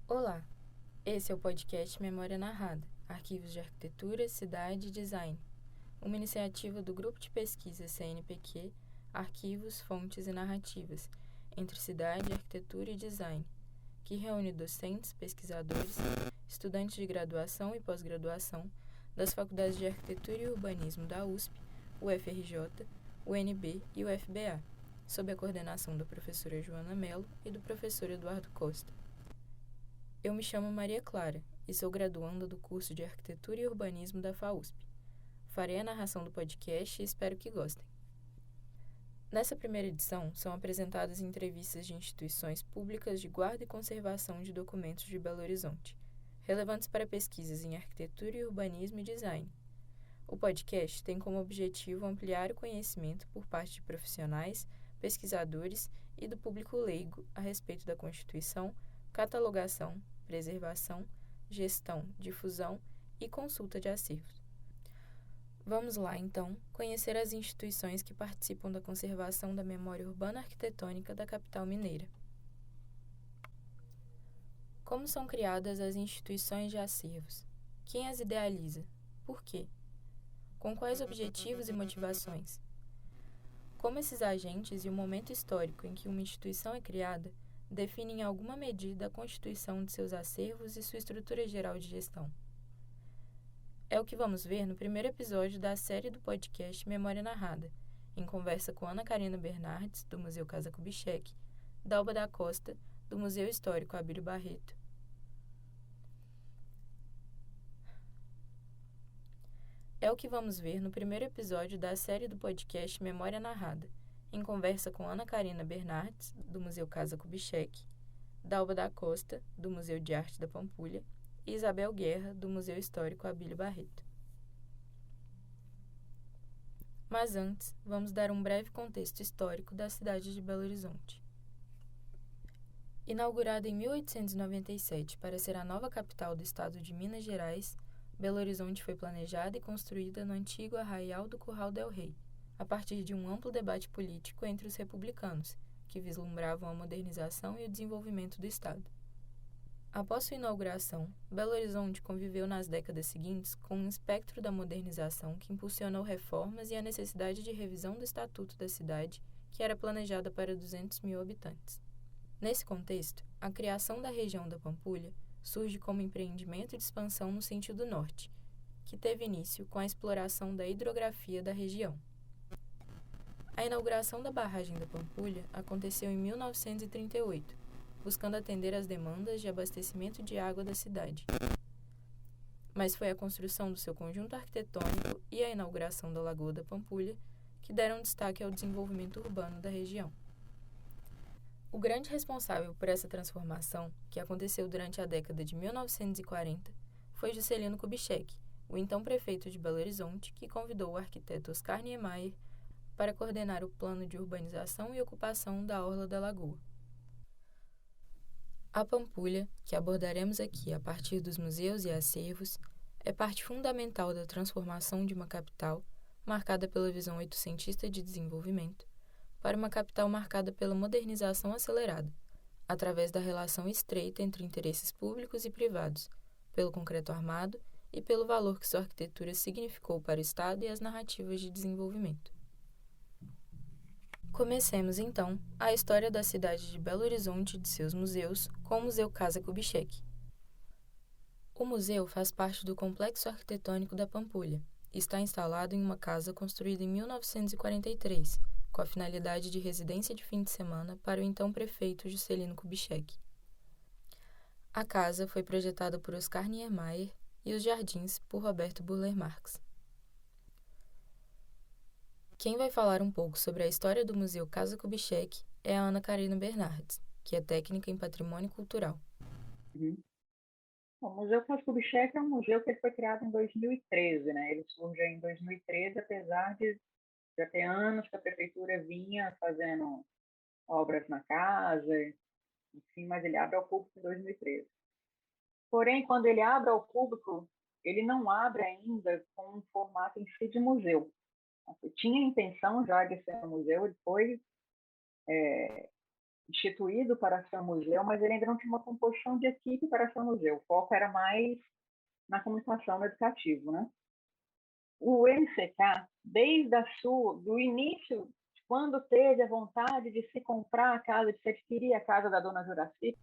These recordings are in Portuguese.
Olá, esse é o podcast Memória Narrada, Arquivos de Arquitetura, Cidade e Design, uma iniciativa do Grupo de Pesquisa CNPq, Arquivos, Fontes e Narrativas, entre Cidade, Arquitetura e Design, que reúne docentes, pesquisadores, estudantes de graduação e pós-graduação das Faculdades de Arquitetura e Urbanismo da USP, UFRJ, UNB e UFBA, sob a coordenação da professora Joana Mello e do professor Eduardo Costa. Eu me chamo Maria Clara e sou graduanda do curso de Arquitetura e Urbanismo da FAUSP. Farei a narração do podcast e espero que gostem. Nessa primeira edição, são apresentadas entrevistas de instituições públicas de guarda e conservação de documentos de Belo Horizonte, relevantes para pesquisas em arquitetura e urbanismo e design. O podcast tem como objetivo ampliar o conhecimento por parte de profissionais, pesquisadores e do público leigo a respeito da Constituição, catalogação, preservação, gestão, difusão e consulta de acervos. Vamos lá, então, conhecer as instituições que participam da conservação da memória urbana arquitetônica da capital mineira. Como são criadas as instituições de acervos? Quem as idealiza? Por quê? Com quais objetivos e motivações? Como esses agentes e o momento histórico em que uma instituição é criada definem em alguma medida a constituição de seus acervos e sua estrutura geral de gestão. É o que vamos ver no primeiro episódio da série do podcast Memória Narrada, em conversa com Ana Karina Bernardes, do Museu Casa Kubitschek, Dalba da Costa, do Museu Histórico Abílio Barreto. É o que vamos ver no primeiro episódio da série do podcast Memória Narrada, em conversa com Ana Karina Bernardes, do Museu Casa Kubitschek, Dalba da Costa, do Museu de Arte da Pampulha, e Isabel Guerra, do Museu Histórico Abílio Barreto. Mas antes, vamos dar um breve contexto histórico da cidade de Belo Horizonte. Inaugurada em 1897 para ser a nova capital do estado de Minas Gerais, Belo Horizonte foi planejada e construída no antigo Arraial do Curral del Rei, a partir de um amplo debate político entre os republicanos, que vislumbravam a modernização e o desenvolvimento do estado. Após sua inauguração, Belo Horizonte conviveu nas décadas seguintes com um espectro da modernização que impulsionou reformas e a necessidade de revisão do estatuto da cidade, que era planejada para 200 mil habitantes. Nesse contexto, a criação da região da Pampulha surge como empreendimento de expansão no sentido norte, que teve início com a exploração da hidrografia da região. A inauguração da barragem da Pampulha aconteceu em 1938, buscando atender às demandas de abastecimento de água da cidade. Mas foi a construção do seu conjunto arquitetônico e a inauguração da Lagoa da Pampulha que deram destaque ao desenvolvimento urbano da região. O grande responsável por essa transformação, que aconteceu durante a década de 1940, foi Juscelino Kubitschek, o então prefeito de Belo Horizonte, que convidou o arquiteto Oscar Niemeyer para coordenar o plano de urbanização e ocupação da orla da lagoa. A Pampulha, que abordaremos aqui a partir dos museus e acervos, é parte fundamental da transformação de uma capital, marcada pela visão oitocentista de desenvolvimento, para uma capital marcada pela modernização acelerada, através da relação estreita entre interesses públicos e privados, pelo concreto armado e pelo valor que sua arquitetura significou para o Estado e as narrativas de desenvolvimento. Comecemos, então, a história da cidade de Belo Horizonte e de seus museus, com o Museu Casa Kubitschek. O museu faz parte do complexo arquitetônico da Pampulha e está instalado em uma casa construída em 1943, com a finalidade de residência de fim de semana para o então prefeito Juscelino Kubitschek. A casa foi projetada por Oscar Niemeyer e os jardins por Roberto Burle Marx. Quem vai falar um pouco sobre a história do Museu Casa Kubitschek é a Ana Karina Bernardes, que é técnica em patrimônio cultural. O Museu Casa Kubitschek é um museu que ele foi criado em 2013, né? Ele surgiu em 2013, apesar de já ter anos que a prefeitura vinha fazendo obras na casa, enfim, mas ele abre ao público em 2013. Porém, quando ele abre ao público, ele não abre ainda com um formato em si de museu. Tinha a intenção já de ser um museu, ele foi instituído para ser um museu, mas ele ainda não tinha uma composição de equipe para ser um museu. O foco era mais na comunicação, no educativo, né? O MCK, do início, quando teve a vontade de se comprar a casa, de se adquirir a casa da dona Juraci.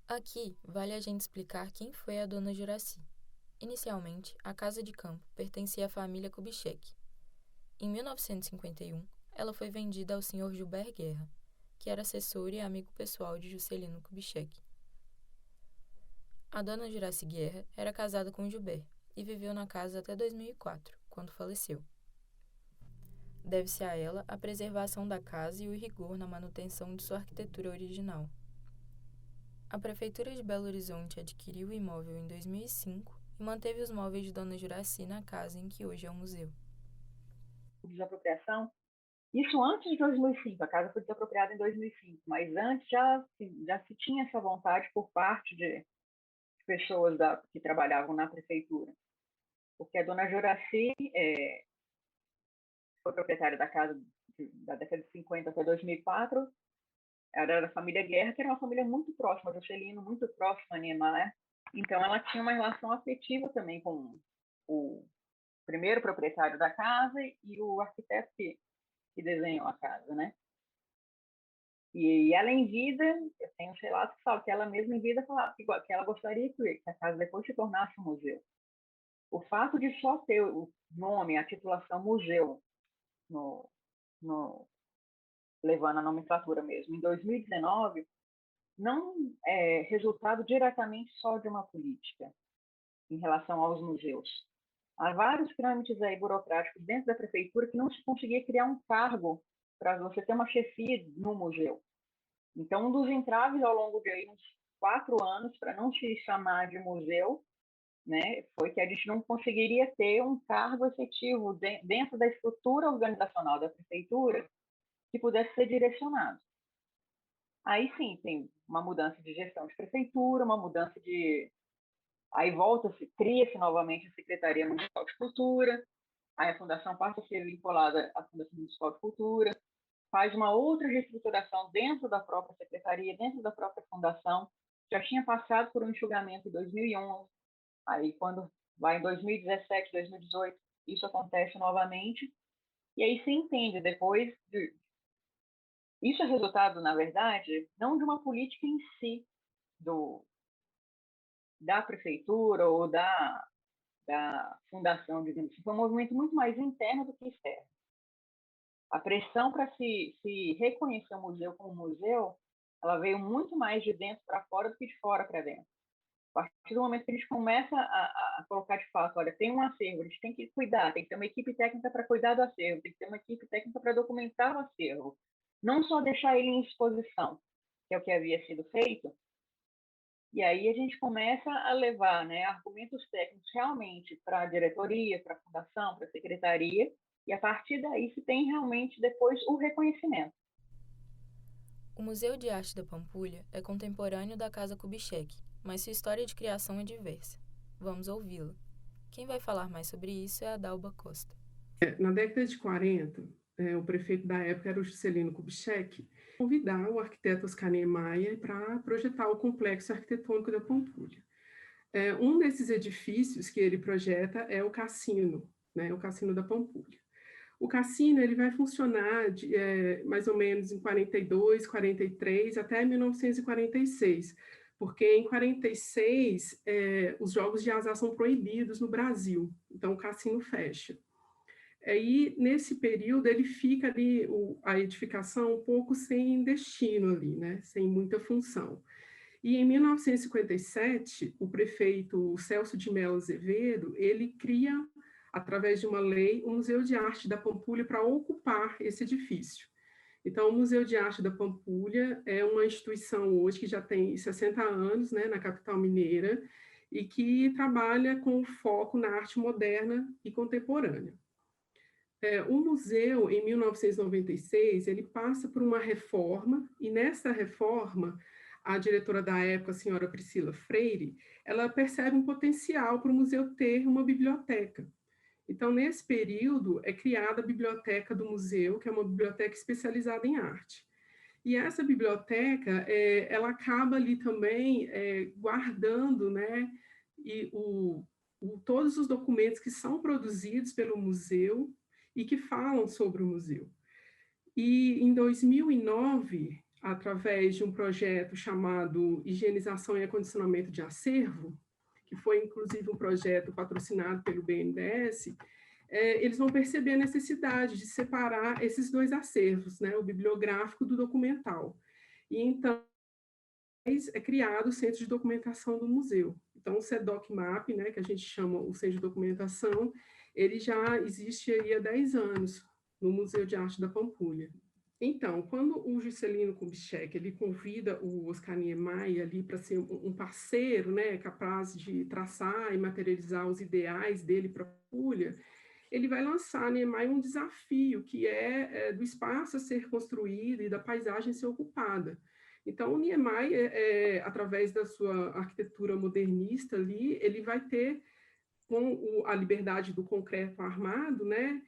Aqui, vale a gente explicar quem foi a dona Juraci. Inicialmente, a casa de campo pertencia à família Kubitschek. Em 1951, ela foi vendida ao Sr. Gilbert Guerra, que era assessor e amigo pessoal de Juscelino Kubitschek. A dona Juraci Guerra era casada com Gilbert e viveu na casa até 2004, quando faleceu. Deve-se a ela a preservação da casa e o rigor na manutenção de sua arquitetura original. A Prefeitura de Belo Horizonte adquiriu o imóvel em 2005 e manteve os móveis de dona Juraci na casa em que hoje é o museu. Desapropriação. Isso antes de 2005, a casa foi desapropriada em 2005, mas antes já se tinha essa vontade por parte de pessoas que trabalhavam na prefeitura. Porque a dona Juraci foi proprietária da casa da década de 50 até 2004, era da família Guerra, que era uma família muito próxima, Juscelino, muito próxima a Niemeyer. Então, ela tinha uma relação afetiva também com o primeiro proprietário da casa e o arquiteto que desenhou a casa, né? E ela em vida, eu tenho uns relatos que falam que ela mesma em vida falava que ela gostaria que a casa depois se tornasse um museu. O fato de só ter o nome, a titulação museu, levando a nomenclatura mesmo, em 2019, não é resultado diretamente só de uma política em relação aos museus. Há vários trâmites aí burocráticos dentro da prefeitura que não se conseguia criar um cargo para você ter uma chefia no museu. Então, um dos entraves ao longo de aí, uns 4 anos, para não se chamar de museu, né, foi que a gente não conseguiria ter um cargo efetivo dentro da estrutura organizacional da prefeitura que pudesse ser direcionado. Aí sim, tem uma mudança de gestão de prefeitura, uma mudança de... Aí cria-se novamente a Secretaria Municipal de Cultura, aí a fundação passa a ser vinculada à Fundação Municipal de Cultura, faz uma outra reestruturação dentro da própria secretaria, dentro da própria fundação. Já tinha passado por um enxugamento em 2011, aí quando vai em 2017, 2018, isso acontece novamente, e aí se entende depois isso é resultado, na verdade, não de uma política em si da prefeitura ou da fundação, digamos assim. Foi um movimento muito mais interno do que externo. A pressão para se reconhecer o museu como museu, ela veio muito mais de dentro para fora do que de fora para dentro. A partir do momento que a gente começa a colocar de fato, olha, tem um acervo, a gente tem que cuidar, tem que ter uma equipe técnica para cuidar do acervo, tem que ter uma equipe técnica para documentar o acervo, não só deixar ele em exposição, que é o que havia sido feito. E aí a gente começa a levar, né, argumentos técnicos realmente para a diretoria, para a fundação, para a secretaria, e a partir daí se tem realmente depois o reconhecimento. O Museu de Arte da Pampulha é contemporâneo da Casa Kubitschek, mas sua história de criação é diversa. Vamos ouvi-la. Quem vai falar mais sobre isso é a Dalba Costa. Na década de 40, o prefeito da época era o Juscelino Kubitschek, convidar o arquiteto Oscar Niemeyer para projetar o complexo arquitetônico da Pampulha. Um desses edifícios que ele projeta é o Cassino, né, o Cassino da Pampulha. O Cassino ele vai funcionar mais ou menos em 42, 43 até 1946, porque em 46 os jogos de azar são proibidos no Brasil, então o cassino fecha. E nesse período ele fica ali, a edificação um pouco sem destino ali, né? Sem muita função. E em 1957, o prefeito Celso de Mello Azevedo, ele cria, através de uma lei, o Museu de Arte da Pampulha para ocupar esse edifício. Então, o Museu de Arte da Pampulha é uma instituição hoje que já tem 60 anos, né, na capital mineira, e que trabalha com foco na arte moderna e contemporânea. O museu, em 1996, ele passa por uma reforma, e nessa reforma, a diretora da época, a senhora Priscila Freire, ela percebe um potencial para o museu ter uma biblioteca. Então, nesse período, é criada a biblioteca do museu, que é uma biblioteca especializada em arte. E essa biblioteca, ela acaba ali também guardando, né, e todos os documentos que são produzidos pelo museu e que falam sobre o museu. E em 2009, através de um projeto chamado Higienização e Acondicionamento de Acervo, que foi inclusive um projeto patrocinado pelo BNDES, eles vão perceber a necessidade de separar esses dois acervos, né, o bibliográfico do documental. E então é criado o Centro de Documentação do Museu. Então, o CEDOC-MAP, né, que a gente chama o Centro de Documentação, ele já existe aí há 10 anos no Museu de Arte da Pampulha. Então, quando o Juscelino Kubitschek ele convida o Oscar Niemeyer ali para ser um parceiro, né, capaz de traçar e materializar os ideais dele para a Pampulha, ele vai lançar Niemeyer um desafio, que é do espaço a ser construído e da paisagem ser ocupada. Então, o Niemeyer, através da sua arquitetura modernista ali, ele vai ter, com a liberdade do concreto armado, né,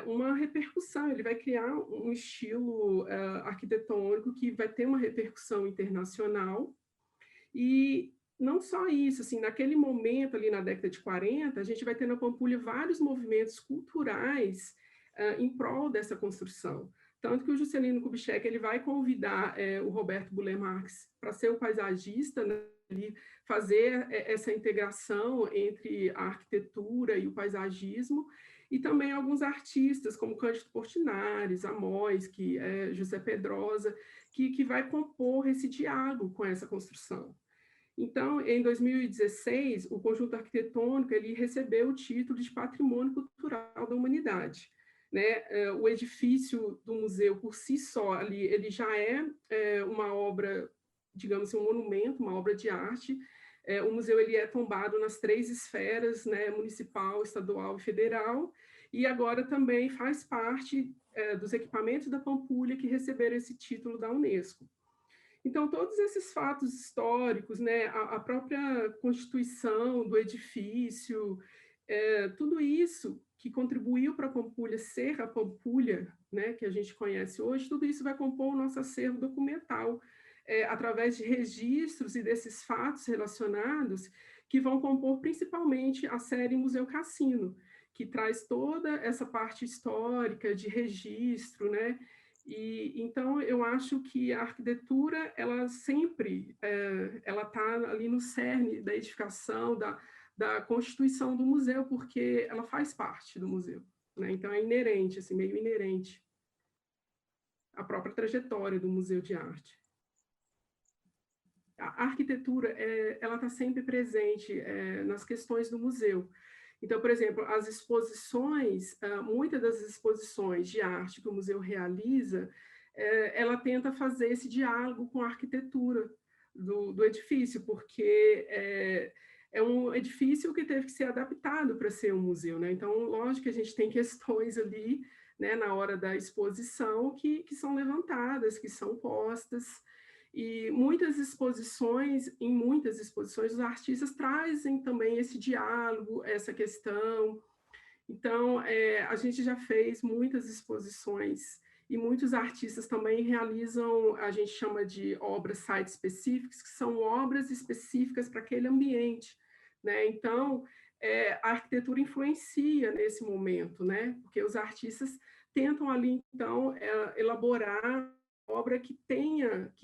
uma repercussão, ele vai criar um estilo arquitetônico que vai ter uma repercussão internacional. E não só isso, assim, naquele momento, ali na década de 40, a gente vai ter na Pampulha vários movimentos culturais em prol dessa construção. Tanto que o Juscelino Kubitschek ele vai convidar o Roberto Buller Marx para ser o paisagista, né, fazer essa integração entre a arquitetura e o paisagismo, e também alguns artistas, como Cândido Portinari, Amós, José Pedrosa, que vai compor esse diálogo com essa construção. Então, em 2016, o conjunto arquitetônico ele recebeu o título de Patrimônio Cultural da Humanidade. Né? O edifício do museu, por si só, ali, ele já é uma obra, digamos assim, um monumento, uma obra de arte. O museu ele é tombado nas 3 esferas, né? Municipal, estadual e federal, e agora também faz parte dos equipamentos da Pampulha que receberam esse título da Unesco. Então, todos esses fatos históricos, né, a própria constituição do edifício, tudo isso que contribuiu para a Pampulha ser a Pampulha, né, que a gente conhece hoje, tudo isso vai compor o nosso acervo documental, através de registros e desses fatos relacionados, que vão compor principalmente a série Museu Cassino, que traz toda essa parte histórica de registro, né? E então eu acho que a arquitetura ela sempre ela está ali no cerne da edificação, da constituição do museu, porque ela faz parte do museu, né? Então é inerente, assim, meio inerente à própria trajetória do museu de arte. A arquitetura ela está sempre presente nas questões do museu. Então, por exemplo, as exposições, muitas das exposições de arte que o museu realiza, ela tenta fazer esse diálogo com a arquitetura do edifício, porque é um edifício que teve que ser adaptado para ser um museu, né? Então, lógico que a gente tem questões ali, né, na hora da exposição que são levantadas, que são postas. E em muitas exposições, os artistas trazem também esse diálogo, essa questão. Então, a gente já fez muitas exposições e muitos artistas também realizam, a gente chama de obras site-específicas, que são obras específicas para aquele ambiente, né? Então, a arquitetura influencia nesse momento, né? Porque os artistas tentam ali, então, elaborar obra que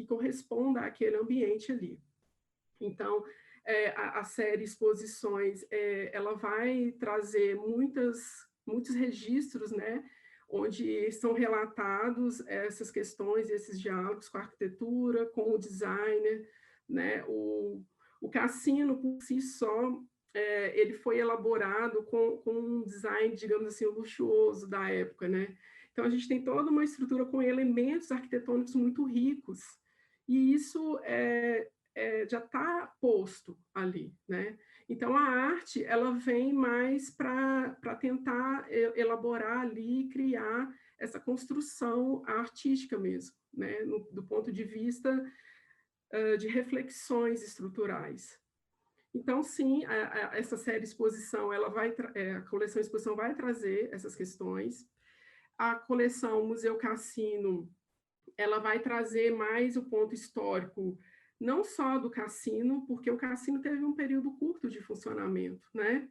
corresponda àquele ambiente ali. Então, a série Exposições, ela vai trazer muitos registros, né, onde são relatados essas questões, esses diálogos com a arquitetura, com o designer, né, o Cassino, por si só, ele foi elaborado com um design, digamos assim, luxuoso da época, né? Então, a gente tem toda uma estrutura com elementos arquitetônicos muito ricos, e isso já está posto ali, né? Então, a arte, ela vem mais para tentar elaborar ali, criar essa construção artística mesmo, né? Do ponto de vista de reflexões estruturais. Então, sim, essa série Exposição, a coleção Exposição vai trazer essas questões. A coleção Museu Cassino, ela vai trazer mais o ponto histórico, não só do cassino, porque o cassino teve um período curto de funcionamento, né?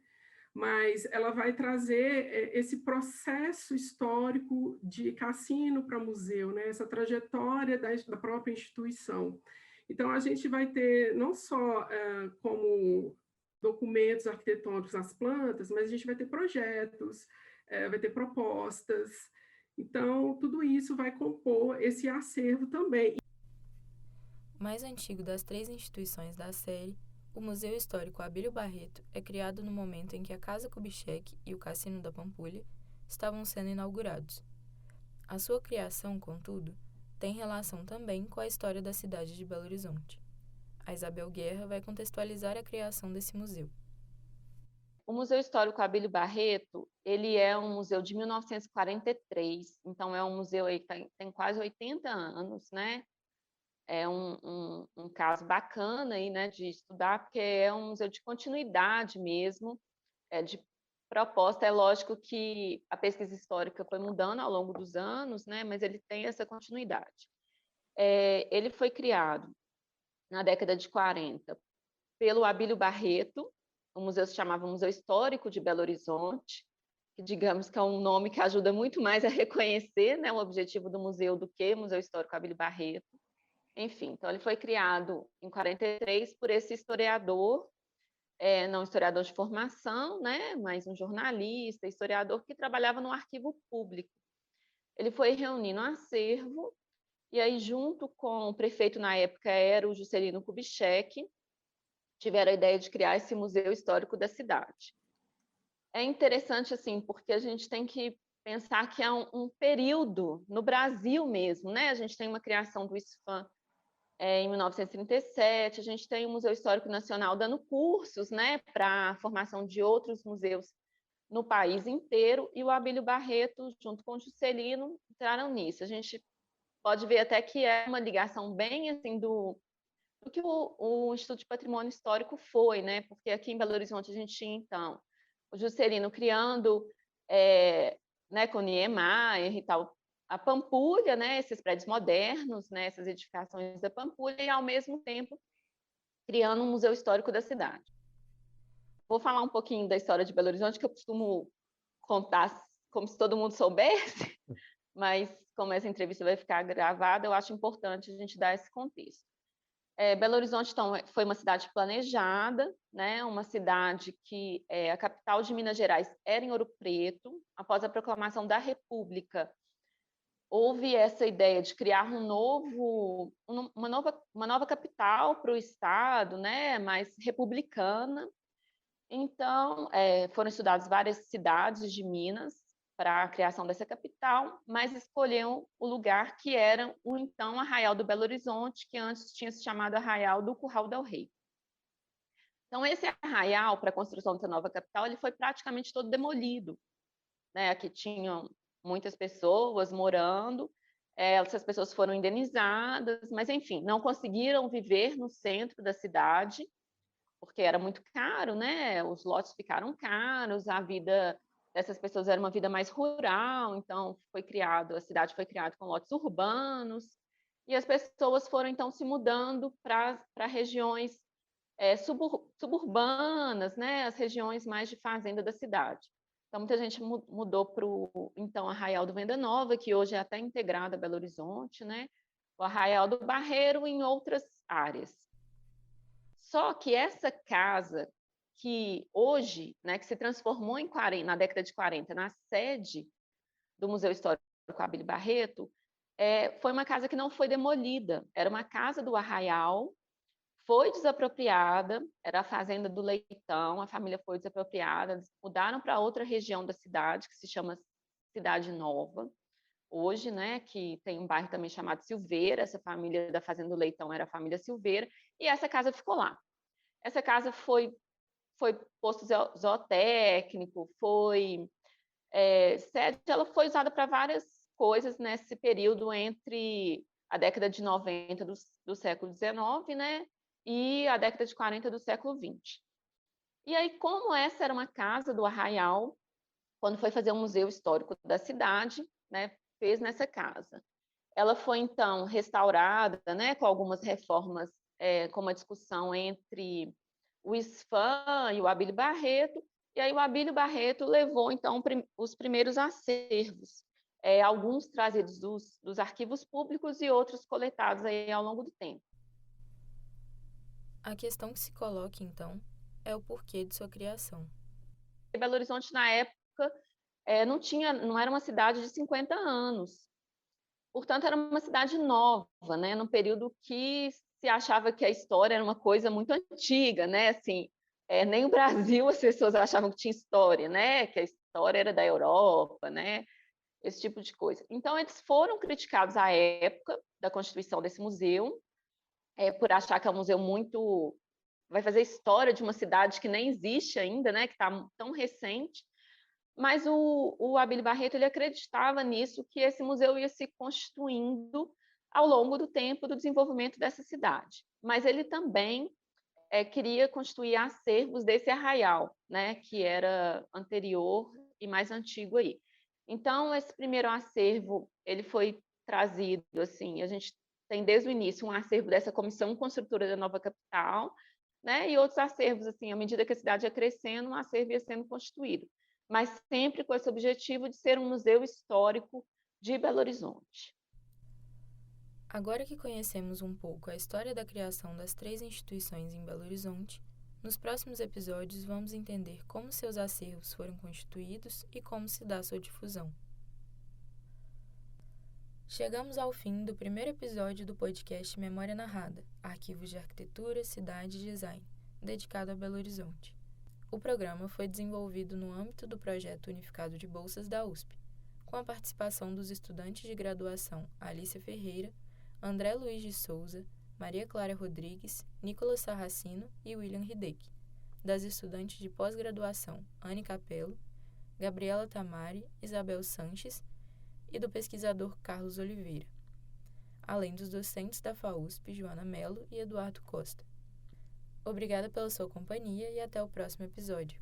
Mas ela vai trazer esse processo histórico de cassino para museu, né? Essa trajetória da própria instituição. Então, a gente vai ter não só como documentos arquitetônicos as plantas, mas a gente vai ter projetos, vai ter propostas. Então, tudo isso vai compor esse acervo também. O mais antigo das 3 instituições da série, o Museu Histórico Abílio Barreto é criado no momento em que a Casa Kubitschek e o Cassino da Pampulha estavam sendo inaugurados. A sua criação, contudo, tem relação também com a história da cidade de Belo Horizonte. A Isabel Guerra vai contextualizar a criação desse museu. O Museu Histórico Abílio Barreto, ele é um museu de 1943, então é um museu aí que tem quase 80 anos, né? É um caso bacana aí, né, de estudar, porque é um museu de continuidade mesmo, de proposta. É lógico que a pesquisa histórica foi mudando ao longo dos anos, né, mas ele tem essa continuidade. Ele foi criado na década de 40 pelo Abílio Barreto. O museu se chamava Museu Histórico de Belo Horizonte, que digamos que é um nome que ajuda muito mais a reconhecer, né, o objetivo do museu do que Museu Histórico Abílio Barreto. Enfim, então ele foi criado em 43 por esse historiador, não historiador de formação, né, mas um jornalista, historiador que trabalhava no arquivo público. Ele foi reunindo um acervo, e aí junto com o prefeito na época era o Juscelino Kubitschek, tiveram a ideia de criar esse museu histórico da cidade. É interessante, assim, porque a gente tem que pensar que é um período no Brasil mesmo, né? A gente tem uma criação do ISFAM em 1937, a gente tem o Museu Histórico Nacional dando cursos, né, para a formação de outros museus no país inteiro, e o Abílio Barreto, junto com o Juscelino, entraram nisso. A gente pode ver até que é uma ligação bem assim do que o Instituto de Patrimônio Histórico foi, né? Porque aqui em Belo Horizonte a gente tinha, então, o Juscelino criando, né, com o Niemeyer e tal, a Pampulha, né, esses prédios modernos, né, essas edificações da Pampulha, e, ao mesmo tempo, criando um museu histórico da cidade. Vou falar um pouquinho da história de Belo Horizonte, que eu costumo contar como se todo mundo soubesse, mas como essa entrevista vai ficar gravada, eu acho importante a gente dar esse contexto. Belo Horizonte, então, foi uma cidade planejada, né? Uma cidade que a capital de Minas Gerais era em Ouro Preto. Após a proclamação da República, houve essa ideia de criar uma nova capital para o estado, né? Mais republicana. Então, foram estudadas várias cidades de Minas para a criação dessa capital, mas escolheram o lugar que era o então Arraial do Belo Horizonte, que antes tinha se chamado Arraial do Curral del Rei. Então, esse arraial, para a construção dessa nova capital, ele foi praticamente todo demolido, né? Aqui tinham muitas pessoas morando, essas pessoas foram indenizadas, mas, enfim, não conseguiram viver no centro da cidade, porque era muito caro, né? Os lotes ficaram caros, a vida dessas pessoas era uma vida mais rural, então a cidade foi criada com lotes urbanos, e as pessoas foram então se mudando para regiões suburbanas, né? As regiões mais de fazenda da cidade. Então muita gente mudou para o então Arraial do Venda Nova, que hoje é até integrado a Belo Horizonte, né? O Arraial do Barreiro em outras áreas. Só que essa casa, que hoje, né, que se transformou na década de 40, na sede do Museu Histórico Abílio Barreto, foi uma casa que não foi demolida. Era uma casa do Arraial, foi desapropriada, era a fazenda do Leitão, a família foi desapropriada, eles mudaram para outra região da cidade, que se chama Cidade Nova, hoje, né, que tem um bairro também chamado Silveira. Essa família da Fazenda do Leitão era a família Silveira, e essa casa ficou lá. Essa casa foi posto zootécnico, foi sede, ela foi usada para várias coisas nesse período entre a década de 90 do século XIX, né, e a década de 40 do século XX. E aí, como essa era uma casa do Arraial, quando foi fazer um museu histórico da cidade, né, fez nessa casa. Ela foi, então, restaurada, né, com algumas reformas, com uma discussão entre o SFAM e o Abílio Barreto, e aí o Abílio Barreto levou, então, os primeiros acervos, alguns trazidos dos arquivos públicos e outros coletados aí ao longo do tempo. A questão que se coloca, então, é o porquê de sua criação. Belo Horizonte, na época, não era uma cidade de 50 anos. Portanto, era uma cidade nova, né? Num período que se achava que a história era uma coisa muito antiga, né? Assim, nem o Brasil as pessoas achavam que tinha história, né? Que a história era da Europa, né? Esse tipo de coisa. Então, eles foram criticados à época da constituição desse museu, por achar que é um museu muito... vai fazer história de uma cidade que nem existe ainda, né? Que está tão recente. Mas o Abílio Barreto ele acreditava nisso, que esse museu ia se constituindo ao longo do tempo do desenvolvimento dessa cidade. Mas ele também queria constituir acervos desse arraial, né, que era anterior e mais antigo aí. Então, esse primeiro acervo ele foi trazido, assim, a gente tem desde o início um acervo dessa comissão construtora da nova capital, né, e outros acervos, assim, à medida que a cidade ia crescendo, um acervo ia sendo constituído, mas sempre com esse objetivo de ser um museu histórico de Belo Horizonte. Agora que conhecemos um pouco a história da criação das 3 instituições em Belo Horizonte, nos próximos episódios vamos entender como seus acervos foram constituídos e como se dá sua difusão. Chegamos ao fim do primeiro episódio do podcast Memória Narrada, Arquivos de Arquitetura, Cidade e Design, dedicado a Belo Horizonte. O programa foi desenvolvido no âmbito do projeto unificado de bolsas da USP, com a participação dos estudantes de graduação Alícia Ferreira, André Luiz de Souza, Maria Clara Rodrigues, Nicolas Sarracino e William Hideki, das estudantes de pós-graduação Anne Capello, Gabriela Tamari, Isabel Sanches e do pesquisador Carlos Oliveira, além dos docentes da FAUSP, Joana Mello e Eduardo Costa. Obrigada pela sua companhia e até o próximo episódio.